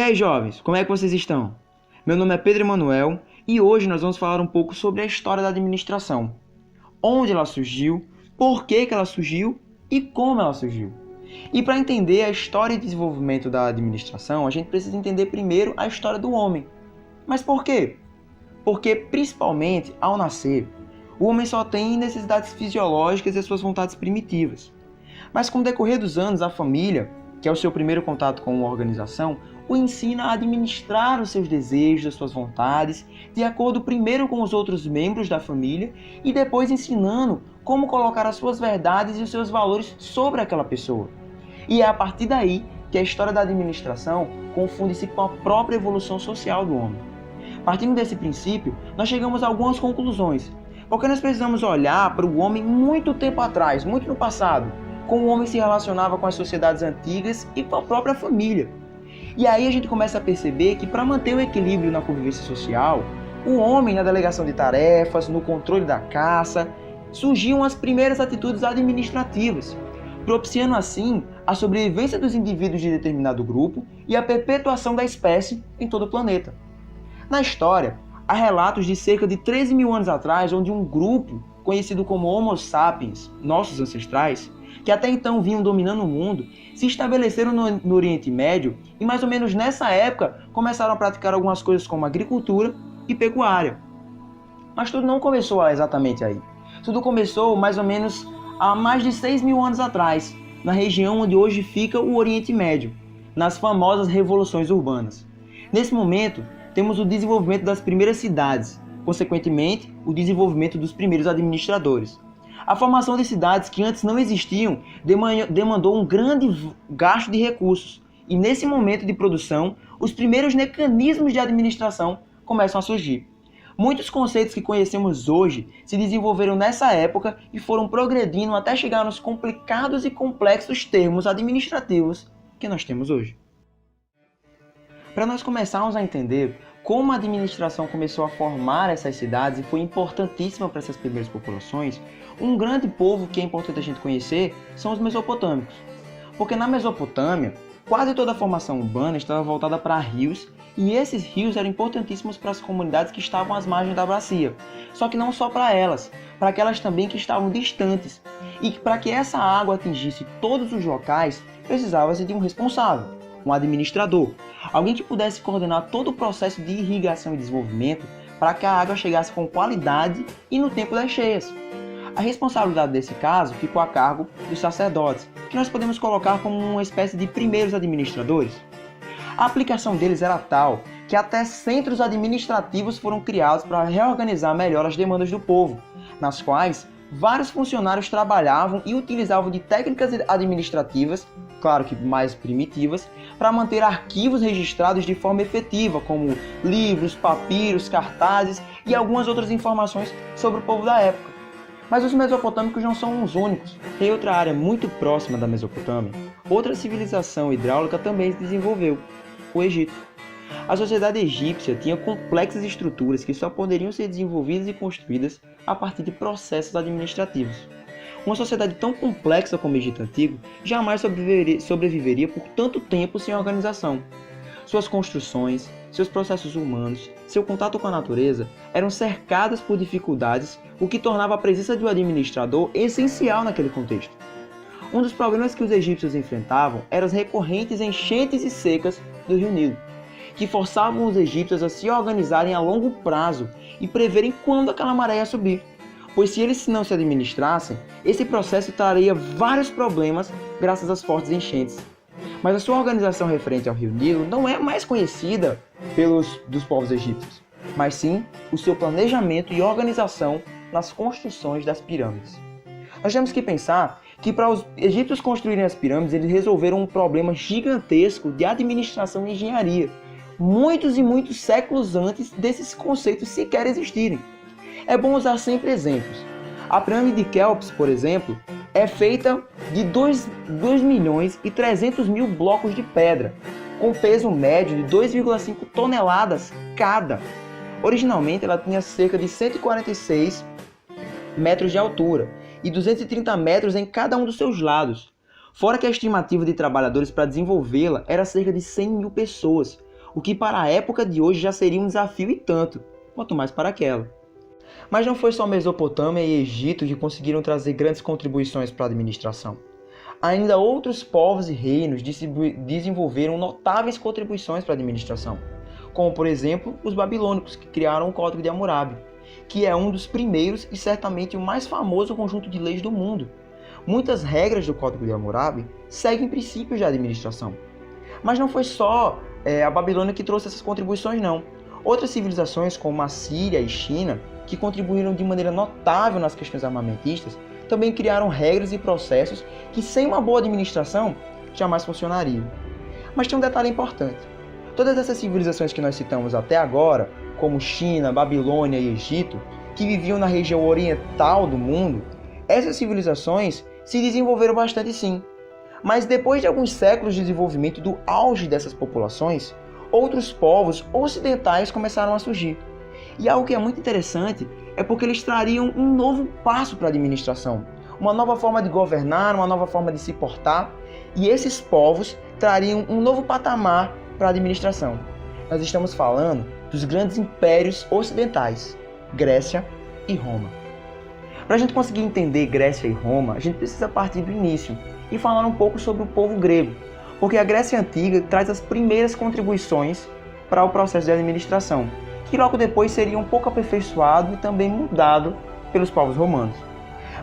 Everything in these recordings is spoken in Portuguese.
aí, jovens, como é que vocês estão? Meu nome é Pedro Emanuel e hoje nós vamos falar um pouco sobre a história da administração. Onde ela surgiu, por que ela surgiu e como ela surgiu. E para entender a história e desenvolvimento da administração, a gente precisa entender primeiro a história do homem. Mas por quê? Porque, principalmente, ao nascer, o homem só tem necessidades fisiológicas e as suas vontades primitivas. Mas com o decorrer dos anos, a família, que é o seu primeiro contato com uma organização, o ensina a administrar os seus desejos, as suas vontades, de acordo primeiro com os outros membros da família e depois ensinando como colocar as suas verdades e os seus valores sobre aquela pessoa. E é a partir daí que a história da administração confunde-se com a própria evolução social do homem. Partindo desse princípio, nós chegamos a algumas conclusões, porque nós precisamos olhar para o homem muito tempo atrás, muito no passado, como o homem se relacionava com as sociedades antigas e com a própria família. E aí a gente começa a perceber que para manter o equilíbrio na convivência social, o homem na delegação de tarefas, no controle da caça, surgiam as primeiras atitudes administrativas, propiciando assim a sobrevivência dos indivíduos de determinado grupo e a perpetuação da espécie em todo o planeta. Na história, há relatos de cerca de 13 mil anos atrás, onde um grupo, conhecido como Homo sapiens, nossos ancestrais, que até então vinham dominando o mundo, se estabeleceram no Oriente Médio e mais ou menos nessa época começaram a praticar algumas coisas como agricultura e pecuária. Mas tudo não começou exatamente aí. Tudo começou mais ou menos há mais de 6 mil anos atrás, na região onde hoje fica o Oriente Médio, nas famosas revoluções urbanas. Nesse momento, temos o desenvolvimento das primeiras cidades, consequentemente, o desenvolvimento dos primeiros administradores. A formação de cidades que antes não existiam demandou um grande gasto de recursos, e nesse momento de produção, os primeiros mecanismos de administração começam a surgir. Muitos conceitos que conhecemos hoje se desenvolveram nessa época e foram progredindo até chegar nos complicados e complexos termos administrativos que nós temos hoje. Para nós começarmos a entender como a administração começou a formar essas cidades e foi importantíssima para essas primeiras populações, um grande povo que é importante a gente conhecer são os mesopotâmicos. Porque na Mesopotâmia, quase toda a formação urbana estava voltada para rios, e esses rios eram importantíssimos para as comunidades que estavam às margens da bacia. Só que não só para elas, para aquelas também que estavam distantes. E para que essa água atingisse todos os locais, precisava-se de um responsável, um administrador, alguém que pudesse coordenar todo o processo de irrigação e desenvolvimento para que a água chegasse com qualidade e no tempo das cheias. A responsabilidade desse caso ficou a cargo dos sacerdotes, que nós podemos colocar como uma espécie de primeiros administradores. A aplicação deles era tal que até centros administrativos foram criados para reorganizar melhor as demandas do povo, nas quais vários funcionários trabalhavam e utilizavam de técnicas administrativas, claro que mais primitivas, para manter arquivos registrados de forma efetiva, como livros, papiros, cartazes e algumas outras informações sobre o povo da época. Mas os mesopotâmicos não são os únicos. Em outra área muito próxima da Mesopotâmia, outra civilização hidráulica também se desenvolveu, o Egito. A sociedade egípcia tinha complexas estruturas que só poderiam ser desenvolvidas e construídas a partir de processos administrativos. Uma sociedade tão complexa como o Egito Antigo jamais sobreviveria por tanto tempo sem organização. Suas construções, seus processos humanos, seu contato com a natureza eram cercadas por dificuldades, o que tornava a presença de um administrador essencial naquele contexto. Um dos problemas que os egípcios enfrentavam eram as recorrentes enchentes e secas do Rio Nilo, que forçavam os egípcios a se organizarem a longo prazo e preverem quando aquela maré ia subir, pois se eles não se administrassem, esse processo traria vários problemas graças às fortes enchentes. Mas a sua organização referente ao Rio Nilo não é mais conhecida dos povos egípcios, mas sim o seu planejamento e organização nas construções das pirâmides. Nós temos que pensar que para os egípcios construírem as pirâmides, eles resolveram um problema gigantesco de administração e engenharia, muitos e muitos séculos antes desses conceitos sequer existirem. É bom usar sempre exemplos. A pirâmide de Quéops, por exemplo, é feita de 2.300.000 blocos de pedra, com peso médio de 2,5 toneladas cada. Originalmente, ela tinha cerca de 146 metros de altura e 230 metros em cada um dos seus lados. Fora que a estimativa de trabalhadores para desenvolvê-la era cerca de 100 mil pessoas, o que para a época de hoje já seria um desafio e tanto, quanto mais para aquela. Mas não foi só Mesopotâmia e Egito que conseguiram trazer grandes contribuições para a administração. Ainda outros povos e reinos desenvolveram notáveis contribuições para a administração, como por exemplo os babilônicos, que criaram o Código de Hammurabi, que é um dos primeiros e certamente o mais famoso conjunto de leis do mundo. Muitas regras do Código de Hammurabi seguem princípios de administração. Mas não foi só a Babilônia que trouxe essas contribuições, não. Outras civilizações, como a Síria e China, que contribuíram de maneira notável nas questões armamentistas, também criaram regras e processos que, sem uma boa administração, jamais funcionariam. Mas tem um detalhe importante. Todas essas civilizações que nós citamos até agora, como China, Babilônia e Egito, que viviam na região oriental do mundo, essas civilizações se desenvolveram bastante sim. Mas depois de alguns séculos de desenvolvimento do auge dessas populações, outros povos ocidentais começaram a surgir. E algo que é muito interessante é porque eles trariam um novo passo para a administração, uma nova forma de governar, uma nova forma de se portar, e esses povos trariam um novo patamar para a administração. Nós estamos falando dos grandes impérios ocidentais, Grécia e Roma. Para a gente conseguir entender Grécia e Roma, a gente precisa partir do início e falar um pouco sobre o povo grego, porque a Grécia Antiga traz as primeiras contribuições para o processo de administração, que logo depois seria um pouco aperfeiçoado e também mudado pelos povos romanos.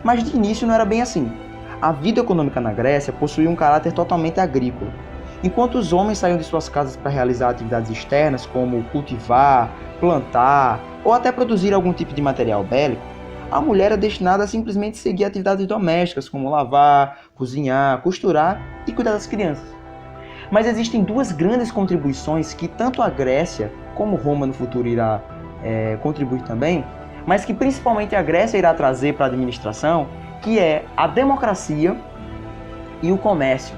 Mas de início não era bem assim. A vida econômica na Grécia possuía um caráter totalmente agrícola. Enquanto os homens saíam de suas casas para realizar atividades externas, como cultivar, plantar ou até produzir algum tipo de material bélico, a mulher era destinada a simplesmente seguir atividades domésticas, como lavar, cozinhar, costurar e cuidar das crianças. Mas existem duas grandes contribuições que tanto a Grécia, como Roma no futuro irá contribuir também, mas que principalmente a Grécia irá trazer para a administração, que é a democracia e o comércio,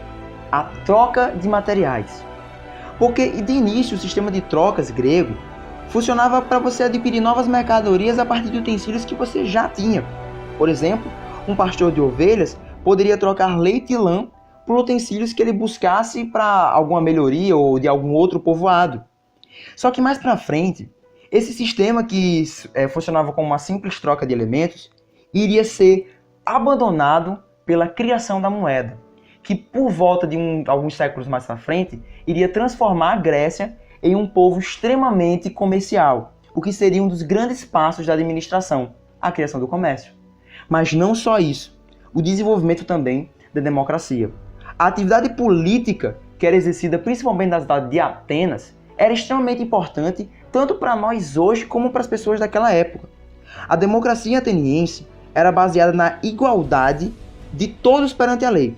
a troca de materiais. Porque de início o sistema de trocas grego funcionava para você adquirir novas mercadorias a partir de utensílios que você já tinha. Por exemplo, um pastor de ovelhas poderia trocar leite e lã por utensílios que ele buscasse para alguma melhoria ou de algum outro povoado. Só que mais para frente, esse sistema que funcionava como uma simples troca de elementos iria ser abandonado pela criação da moeda, que por volta de alguns séculos mais para frente iria transformar a Grécia em um povo extremamente comercial, o que seria um dos grandes passos da administração, a criação do comércio. Mas não só isso, o desenvolvimento também da democracia. A atividade política, que era exercida principalmente na cidade de Atenas, era extremamente importante tanto para nós hoje como para as pessoas daquela época. A democracia ateniense era baseada na igualdade de todos perante a lei,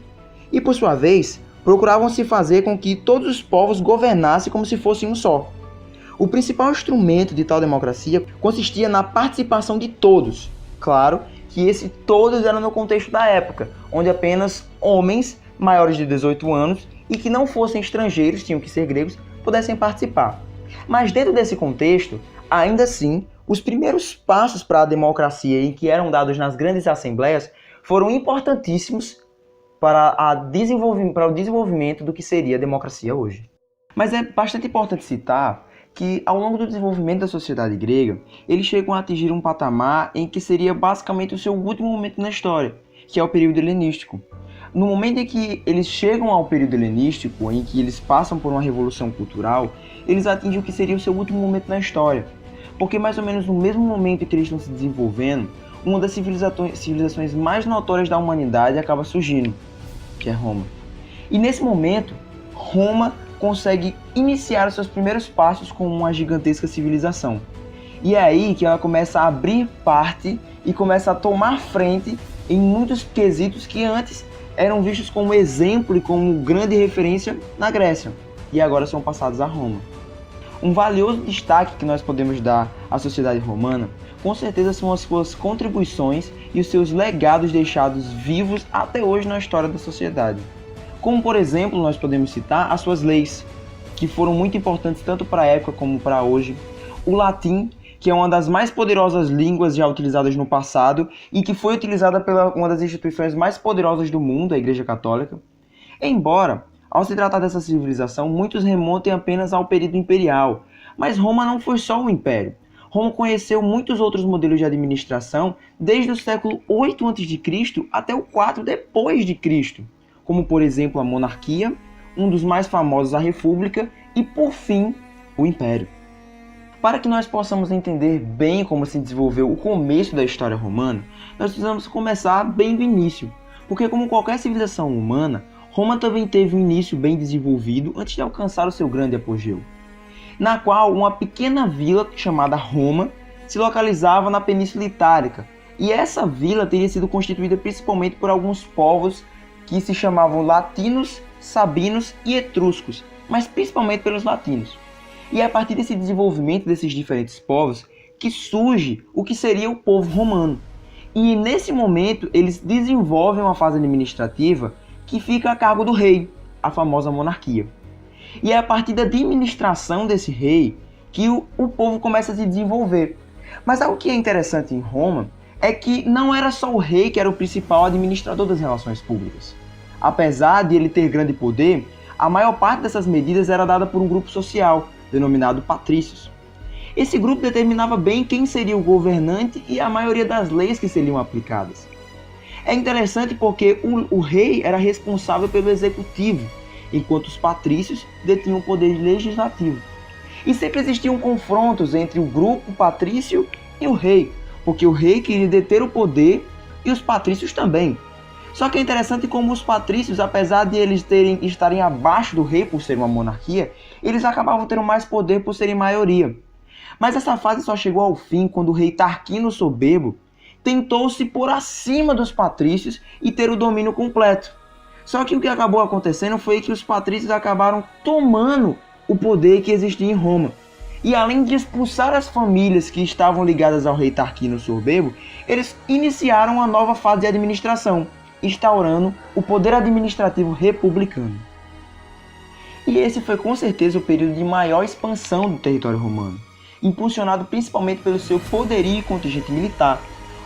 e por sua vez, procuravam se fazer com que todos os povos governassem como se fossem um só. O principal instrumento de tal democracia consistia na participação de todos. Claro que esse todos era no contexto da época, onde apenas homens maiores de 18 anos e que não fossem estrangeiros, tinham que ser gregos, pudessem participar. Mas dentro desse contexto, ainda assim, os primeiros passos para a democracia em que eram dados nas grandes assembleias foram importantíssimos para o desenvolvimento do que seria a democracia hoje. Mas é bastante importante citar que, ao longo do desenvolvimento da sociedade grega, eles chegam a atingir um patamar em que seria basicamente o seu último momento na história, que é o período helenístico. No momento em que eles chegam ao período helenístico, em que eles passam por uma revolução cultural, eles atingem o que seria o seu último momento na história. Porque mais ou menos no mesmo momento em que eles estão se desenvolvendo, uma das civilizações mais notórias da humanidade acaba surgindo, que é Roma. E nesse momento, Roma consegue iniciar os seus primeiros passos como uma gigantesca civilização. E é aí que ela começa a abrir parte e começa a tomar frente em muitos quesitos que antes eram vistos como exemplo e como grande referência na Grécia, e agora são passados a Roma. Um valioso destaque que nós podemos dar à sociedade romana, com certeza são as suas contribuições e os seus legados deixados vivos até hoje na história da sociedade. Como, por exemplo, nós podemos citar as suas leis, que foram muito importantes tanto para a época como para hoje, o latim, que é uma das mais poderosas línguas já utilizadas no passado e que foi utilizada pela uma das instituições mais poderosas do mundo, a Igreja Católica. Embora Ao se tratar dessa civilização, muitos remontem apenas ao período imperial, mas Roma não foi só um império. Roma conheceu muitos outros modelos de administração desde o século 8 a.C. até o 4 depois de Cristo, como por exemplo a monarquia, um dos mais famosos a república e por fim o império. Para que nós possamos entender bem como se desenvolveu o começo da história romana, nós precisamos começar bem do início, porque como qualquer civilização humana, Roma também teve um início bem desenvolvido antes de alcançar o seu grande apogeu, na qual uma pequena vila chamada Roma se localizava na Península Itálica, e essa vila teria sido constituída principalmente por alguns povos que se chamavam latinos, sabinos e etruscos, mas principalmente pelos latinos. E é a partir desse desenvolvimento desses diferentes povos que surge o que seria o povo romano. E nesse momento eles desenvolvem uma fase administrativa que fica a cargo do rei, a famosa monarquia. E é a partir da administração desse rei que o povo começa a se desenvolver. Mas algo que é interessante em Roma é que não era só o rei que era o principal administrador das relações públicas. Apesar de ele ter grande poder, a maior parte dessas medidas era dada por um grupo social, denominado patrícios. Esse grupo determinava bem quem seria o governante e a maioria das leis que seriam aplicadas. É interessante porque o rei era responsável pelo executivo, enquanto os patrícios detinham o poder legislativo. E sempre existiam confrontos entre o grupo patrício e o rei, porque o rei queria deter o poder e os patrícios também. Só que é interessante como os patrícios, apesar de eles estarem abaixo do rei por ser uma monarquia, eles acabavam tendo mais poder por serem maioria. Mas essa fase só chegou ao fim quando o rei Tarquino o Soberbo tentou se pôr acima dos patrícios e ter o domínio completo. Só que o que acabou acontecendo foi que os patrícios acabaram tomando o poder que existia em Roma. E além de expulsar as famílias que estavam ligadas ao rei Tarquino o Soberbo, eles iniciaram uma nova fase de administração, instaurando o poder administrativo republicano. E esse foi com certeza o período de maior expansão do território romano, impulsionado principalmente pelo seu poderio e contingente militar,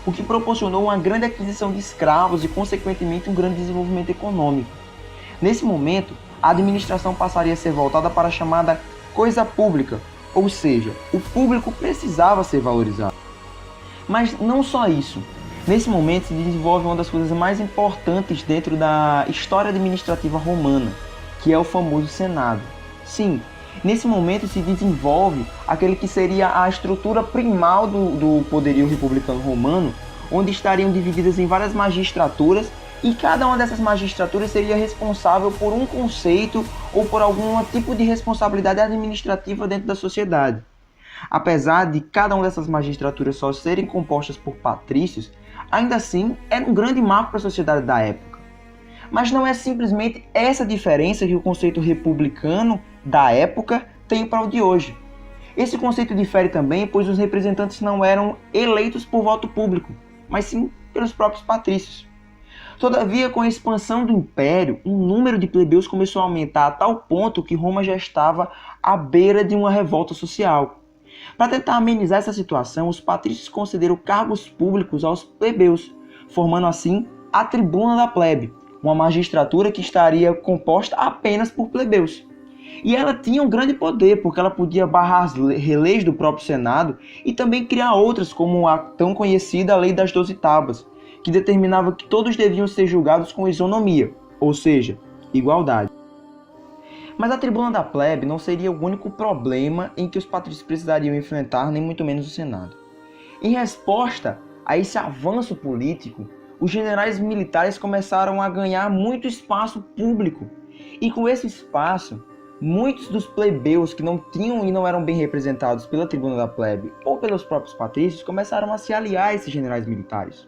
o que proporcionou uma grande aquisição de escravos e, consequentemente, um grande desenvolvimento econômico. Nesse momento, a administração passaria a ser voltada para a chamada coisa pública, ou seja, o público precisava ser valorizado. Mas não só isso. Nesse momento se desenvolve uma das coisas mais importantes dentro da história administrativa romana, que é o famoso Senado. Sim, nesse momento se desenvolve aquele que seria a estrutura primal do poderio republicano romano, onde estariam divididas em várias magistraturas e cada uma dessas magistraturas seria responsável por um conceito ou por algum tipo de responsabilidade administrativa dentro da sociedade. Apesar de cada uma dessas magistraturas só serem compostas por patrícios, ainda assim era um grande marco para a sociedade da época. Mas não é simplesmente essa diferença que o conceito republicano da época tem para o de hoje. Esse conceito difere também pois os representantes não eram eleitos por voto público, mas sim pelos próprios patrícios. Todavia, com a expansão do império, o número de plebeus começou a aumentar a tal ponto que Roma já estava à beira de uma revolta social. Para tentar amenizar essa situação, os patrícios concederam cargos públicos aos plebeus, formando assim a tribuna da plebe, uma magistratura que estaria composta apenas por plebeus. E ela tinha um grande poder, porque ela podia barrar as leis do próprio Senado e também criar outras, como a tão conhecida Lei das 12 Tábuas, que determinava que todos deviam ser julgados com isonomia, ou seja, igualdade. Mas a tribuna da plebe não seria o único problema em que os patrícios precisariam enfrentar, nem muito menos o Senado. Em resposta a esse avanço político, os generais militares começaram a ganhar muito espaço público. E com esse espaço, muitos dos plebeus que não tinham e não eram bem representados pela tribuna da plebe ou pelos próprios patrícios começaram a se aliar a esses generais militares.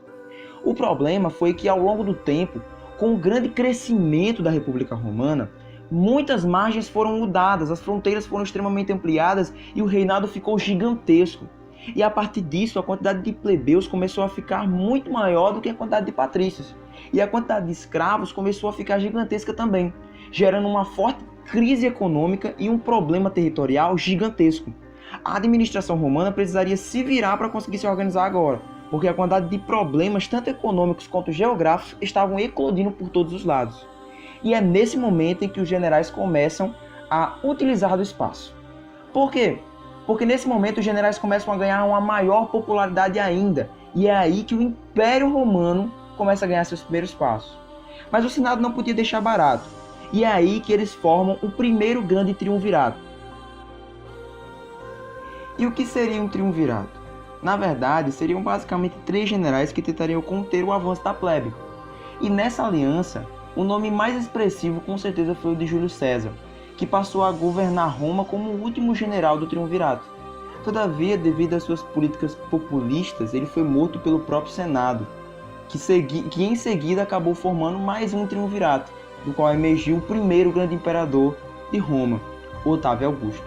O problema foi que ao longo do tempo, com o grande crescimento da República Romana, muitas margens foram mudadas, as fronteiras foram extremamente ampliadas e o reinado ficou gigantesco. E a partir disso, a quantidade de plebeus começou a ficar muito maior do que a quantidade de patrícios. E a quantidade de escravos começou a ficar gigantesca também, gerando uma forte crise econômica e um problema territorial gigantesco. A administração romana precisaria se virar para conseguir se organizar agora, porque a quantidade de problemas, tanto econômicos quanto geográficos, estavam eclodindo por todos os lados. E é nesse momento em que os generais começam a utilizar do espaço. Por quê? Porque nesse momento os generais começam a ganhar uma maior popularidade ainda, e é aí que o Império Romano começa a ganhar seus primeiros passos. Mas o Senado não podia deixar barato, e é aí que eles formam o primeiro grande triunvirato. E o que seria um triunvirato? Na verdade, seriam basicamente 3 generais que tentariam conter o avanço da plebe. E nessa aliança, o nome mais expressivo com certeza foi o de Júlio César, que passou a governar Roma como o último general do triunvirato. Todavia, devido às suas políticas populistas, ele foi morto pelo próprio Senado, que em seguida acabou formando mais um triunvirato, do qual emergiu o primeiro grande imperador de Roma, Otávio Augusto.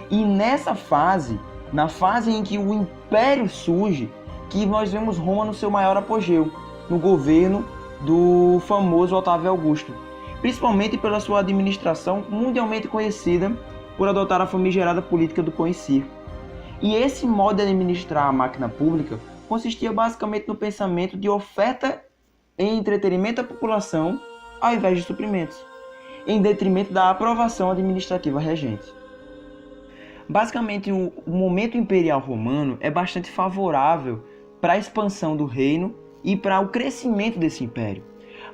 E nessa fase, na fase em que o Império surge, que nós vemos Roma no seu maior apogeu, no governo do famoso Otávio Augusto, principalmente pela sua administração mundialmente conhecida por adotar a famigerada política do pão e circo. E esse modo de administrar a máquina pública consistia basicamente no pensamento de oferta e entretenimento à população ao invés de suprimentos, em detrimento da aprovação administrativa regente. Basicamente, o momento imperial romano é bastante favorável para a expansão do reino e para o crescimento desse império.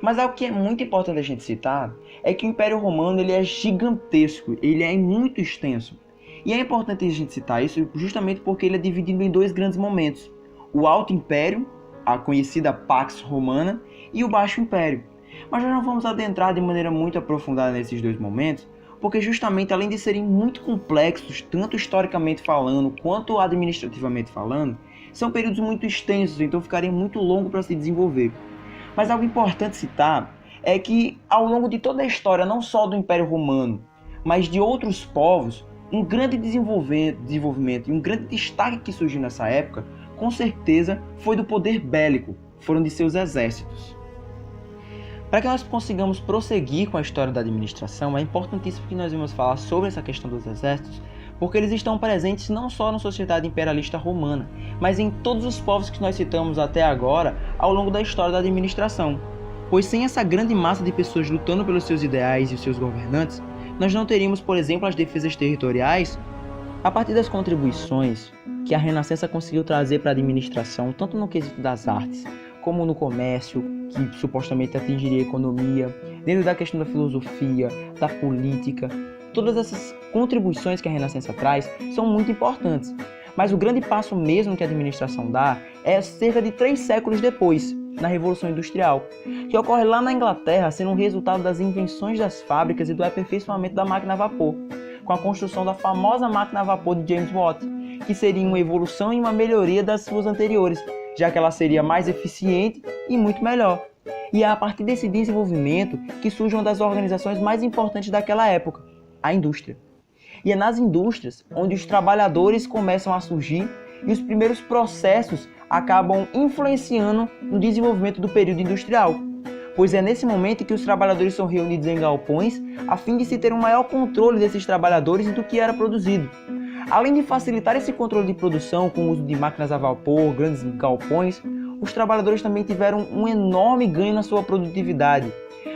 Mas algo que é muito importante a gente citar é que o Império Romano ele é gigantesco, ele é muito extenso. E é importante a gente citar isso justamente porque ele é dividido em 2 grandes momentos. O Alto Império, a conhecida Pax Romana, e o Baixo Império. Mas nós não vamos adentrar de maneira muito aprofundada nesses 2 momentos, porque justamente além de serem muito complexos, tanto historicamente falando quanto administrativamente falando, são períodos muito extensos, então ficaria muito longo para se desenvolver. Mas algo importante citar é que ao longo de toda a história, não só do Império Romano, mas de outros povos, um grande desenvolvimento e um grande destaque que surgiu nessa época, com certeza, foi do poder bélico, foram de seus exércitos. Para que nós consigamos prosseguir com a história da administração, é importantíssimo que nós vamos falar sobre essa questão dos exércitos, porque eles estão presentes não só na sociedade imperialista romana, mas em todos os povos que nós citamos até agora ao longo da história da administração. Pois sem essa grande massa de pessoas lutando pelos seus ideais e os seus governantes, nós não teríamos, por exemplo, as defesas territoriais. A partir das contribuições que a Renascença conseguiu trazer para a administração, tanto no quesito das artes, como no comércio, que supostamente atingiria a economia, dentro da questão da filosofia, da política, todas essas contribuições que a Renascença traz são muito importantes. Mas o grande passo mesmo que a administração dá é cerca de 3 séculos depois, na Revolução Industrial, que ocorre lá na Inglaterra, sendo um resultado das invenções das fábricas e do aperfeiçoamento da máquina a vapor, com a construção da famosa máquina a vapor de James Watt, que seria uma evolução e uma melhoria das suas anteriores, já que ela seria mais eficiente e muito melhor. E é a partir desse desenvolvimento que surge uma das organizações mais importantes daquela época, a indústria. E é nas indústrias onde os trabalhadores começam a surgir e os primeiros processos acabam influenciando no desenvolvimento do período industrial, pois é nesse momento que os trabalhadores são reunidos em galpões a fim de se ter um maior controle desses trabalhadores e do que era produzido. Além de facilitar esse controle de produção com o uso de máquinas a vapor, grandes galpões, os trabalhadores também tiveram um enorme ganho na sua produtividade.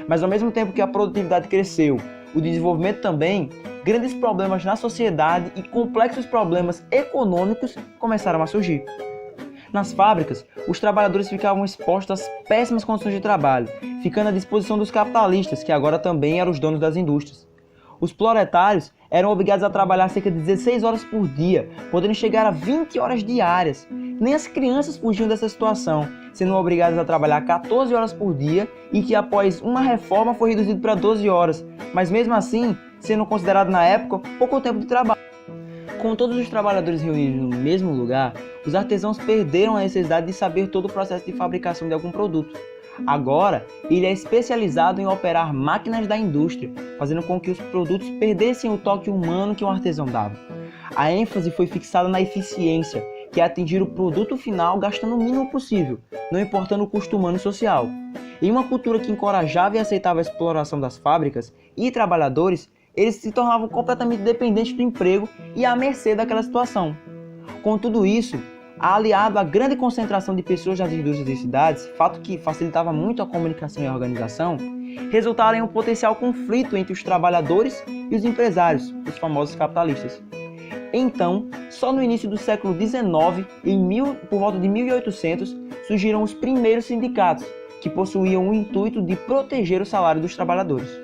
Mas ao mesmo tempo que a produtividade cresceu, o desenvolvimento também, grandes problemas na sociedade e complexos problemas econômicos começaram a surgir. Nas fábricas, os trabalhadores ficavam expostos às péssimas condições de trabalho, ficando à disposição dos capitalistas, que agora também eram os donos das indústrias. Os proletários eram obrigados a trabalhar cerca de 16 horas por dia, podendo chegar a 20 horas diárias. Nem as crianças fugiam dessa situação, sendo obrigadas a trabalhar 14 horas por dia e que após uma reforma foi reduzido para 12 horas, mas mesmo assim, sendo considerado na época pouco tempo de trabalho. Com todos os trabalhadores reunidos no mesmo lugar, os artesãos perderam a necessidade de saber todo o processo de fabricação de algum produto. Agora, ele é especializado em operar máquinas da indústria, fazendo com que os produtos perdessem o toque humano que um artesão dava. A ênfase foi fixada na eficiência, que é atingir o produto final gastando o mínimo possível, não importando o custo humano e social. Em uma cultura que encorajava e aceitava a exploração das fábricas e trabalhadores, eles se tornavam completamente dependentes do emprego e à mercê daquela situação. Com tudo isso, aliado à grande concentração de pessoas nas indústrias e cidades, fato que facilitava muito a comunicação e a organização, resultaram em um potencial conflito entre os trabalhadores e os empresários, os famosos capitalistas. Então, só no início do século XIX, por volta de 1800, surgiram os primeiros sindicatos, que possuíam o intuito de proteger o salário dos trabalhadores.